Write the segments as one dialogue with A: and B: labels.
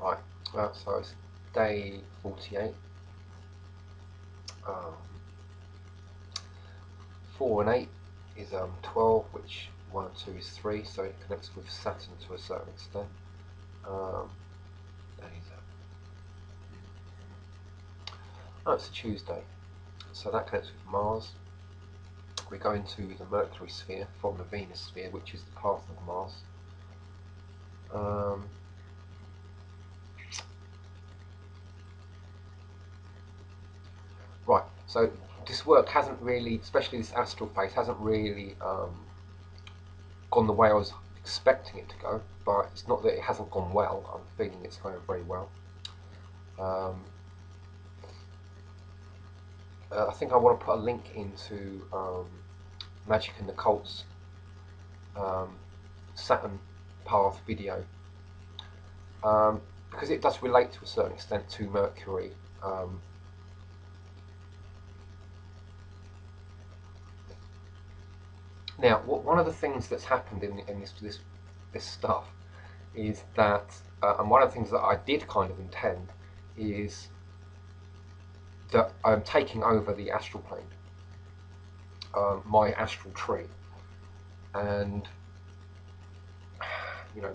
A: Right, so it's day 48. 4 and 8 is 12, which 1 and 2 is 3, so it connects with Saturn to a certain extent. Um, oh, it's a Tuesday, so that connects with Mars. We go into the Mercury sphere from the Venus sphere, which is the path of Mars. Um, right, so this work hasn't really, especially this astral phase, hasn't really gone the way I was expecting it to go, but it's not that it hasn't gone well. I'm feeling it's going very well. Um, I think I want to put a link into Magic and the Cult's um, Saturn path video, because it does relate to a certain extent to Mercury. Now, one of the things that's happened in this stuff is that, and one of the things that I did kind of intend is that I'm taking over the astral plane, my astral tree, and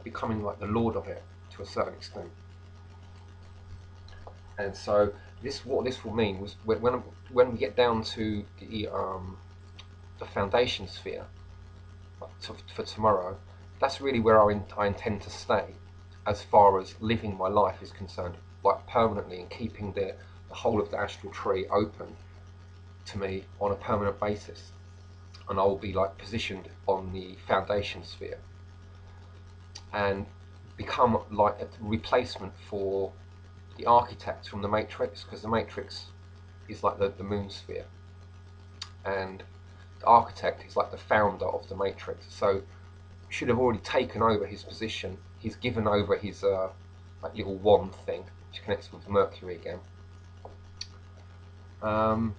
A: becoming like the lord of it to a certain extent. And so what this will mean was when we get down to the foundation sphere for tomorrow, that's really where I intend to stay as far as living my life is concerned, like permanently, and keeping the whole of the astral tree open to me on a permanent basis. And I will be like positioned on the foundation sphere and become like a replacement for the architect from the Matrix, because the Matrix is like the moon sphere, and the architect is like the founder of the Matrix. So should have already taken over his position. He's given over his like little wand thing, which connects with Mercury again. Although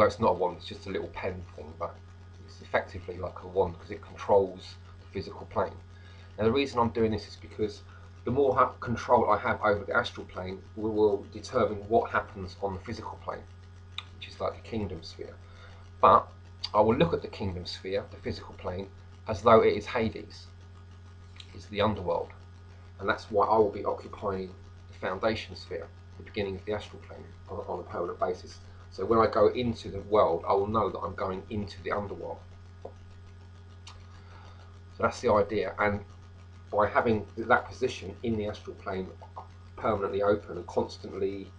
A: it's not a wand, it's just a little pen thing, but it's effectively like a wand because it controls the physical plane. Now the reason I'm doing this is because the more control I have over the astral plane will determine what happens on the physical plane, which is like the kingdom sphere. But I will look at the kingdom sphere, the physical plane, as though it is Hades, it's the underworld. And that's why I will be occupying the foundation sphere, the beginning of the astral plane, on a permanent basis. So when I go into the world, I will know that I'm going into the underworld. So that's the idea. And by having that position in the astral plane permanently open and constantly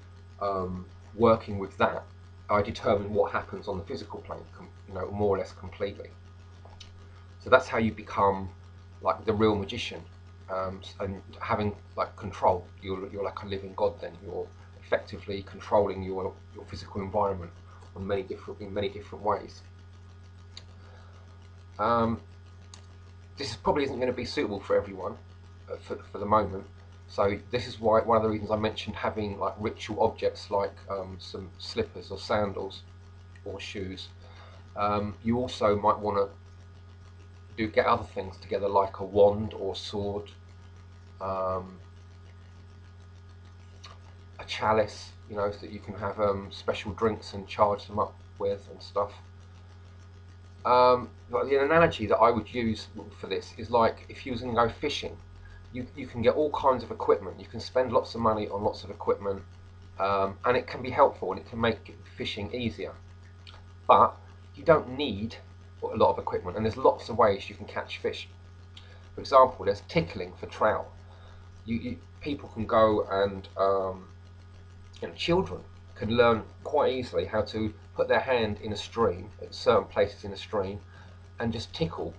A: working with that, I determine what happens on the physical plane, more or less completely. So that's how you become like the real magician, and having like control. You're like a living god. Then you're effectively controlling your physical environment in many different ways. This probably isn't going to be suitable for everyone for the moment. So this is why one of the reasons I mentioned having like ritual objects like some slippers or sandals or shoes. You also might want to get other things together like a wand or sword, a chalice, so that you can have special drinks and charge them up with and stuff. But the analogy that I would use for this is like if you was going to go fishing, you can get all kinds of equipment. You can spend lots of money on lots of equipment, and it can be helpful and it can make fishing easier. But you don't need a lot of equipment, and there's lots of ways you can catch fish. For example, there's tickling for trout. People can go and children can learn quite easily how to put their hand in a stream at certain places in a stream and just tickle,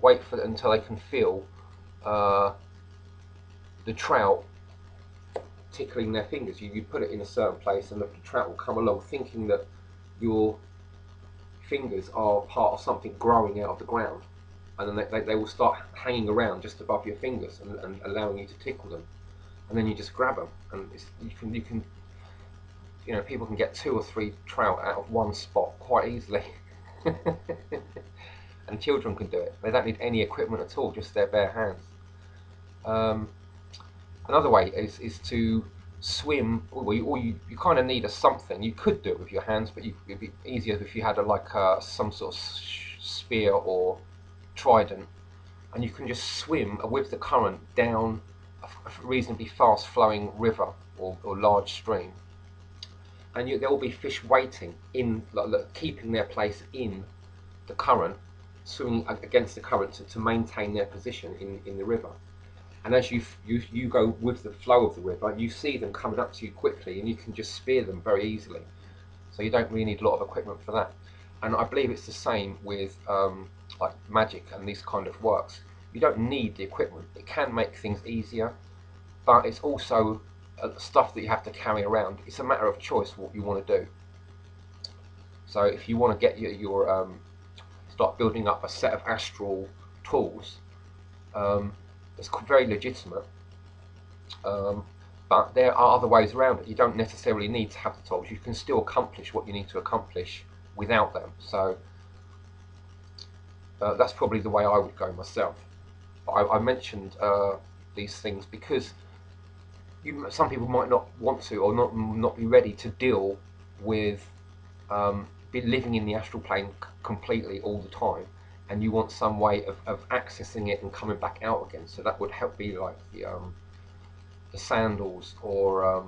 A: wait for until they can feel the trout tickling their fingers. You put it in a certain place and the trout will come along thinking that your fingers are part of something growing out of the ground, and then they will start hanging around just above your fingers and allowing you to tickle them, and then you just grab them, and you can people can get 2 or 3 trout out of one spot quite easily. And children can do it. They don't need any equipment at all, just their bare hands. Um, Another way is to swim, or you kind of need a something. You could do it with your hands, but it'd be easier if you had some sort of spear or trident, and you can just swim with the current down a reasonably fast flowing river or large stream, and there will be fish waiting in, like, keeping their place in the current, swimming against the current to maintain their position in the river. And as you go with the flow of the river, you see them coming up to you quickly, and you can just spear them very easily. So you don't really need a lot of equipment for that. And I believe it's the same with like magic and these kind of works. You don't need the equipment. It can make things easier, but it's also stuff that you have to carry around. It's a matter of choice what you want to do. So if you want to get your start building up a set of astral tools, it's very legitimate. But there are other ways around it. You don't necessarily need to have the tools. You can still accomplish what you need to accomplish without them. So that's probably the way I would go myself. But I mentioned these things because some people might not want to, or not be ready to deal with be living in the astral plane completely all the time, and you want some way of accessing it and coming back out again. So that would help be like the sandals or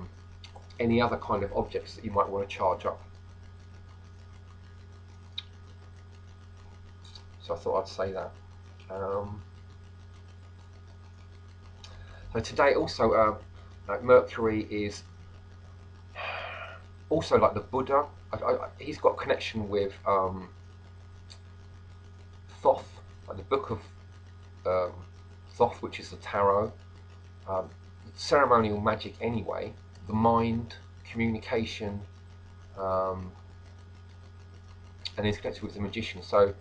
A: any other kind of objects that you might want to charge up. So I thought I'd say that. So today also, like Mercury is also like the Buddha. He's got a connection with Thoth, like the book of Thoth, which is the tarot. Ceremonial magic anyway, the mind, communication, and he's connected with the magician. So,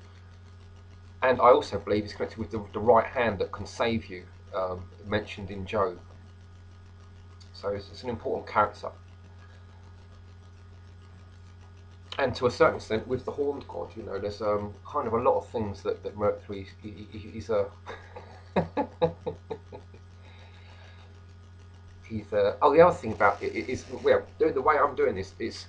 A: and I also believe he's connected with the right hand that can save you, mentioned in Job. So it's an important character. And to a certain extent, with the horned god, there's kind of a lot of things that Mercury he's a oh, the other thing about it is, well, the way I'm doing this is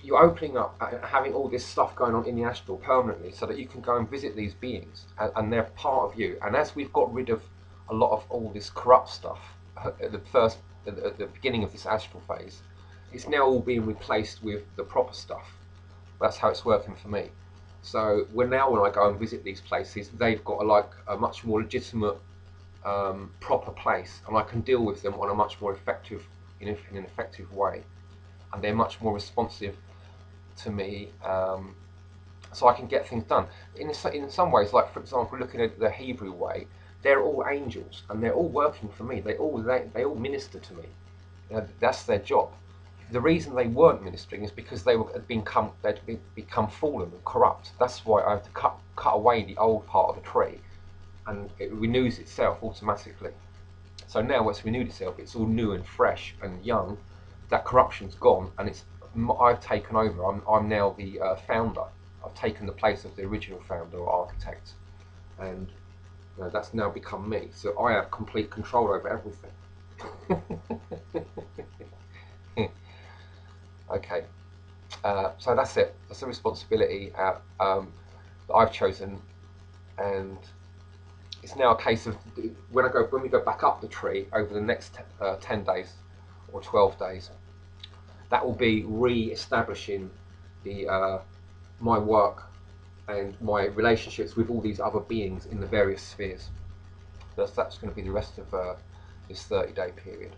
A: you're opening up, having all this stuff going on in the astral permanently, so that you can go and visit these beings, and they're part of you. And as we've got rid of a lot of all this corrupt stuff at the beginning of this astral phase, it's now all being replaced with the proper stuff. That's how it's working for me. So when I go and visit these places, they've got a much more legitimate, proper place, and I can deal with them on a much more effective, in an effective way, and they're much more responsive to me, so I can get things done. In some ways, like for example, looking at the Hebrew way, they're all angels, and they're all working for me. They all minister to me. That's their job. The reason they weren't ministering is because they'd become fallen and corrupt. That's why I have to cut away the old part of the tree, and it renews itself automatically. So now it's renewed itself, it's all new and fresh and young. That corruption's gone, and I've taken over. I'm now the founder. I've taken the place of the original founder or architect, and that's now become me. So I have complete control over everything. Okay, so that's it. That's a responsibility that I've chosen, and it's now a case of when we go back up the tree over the next 10 days or 12 days. That will be re-establishing my work and my relationships with all these other beings in the various spheres. That's going to be the rest of this 30-day period.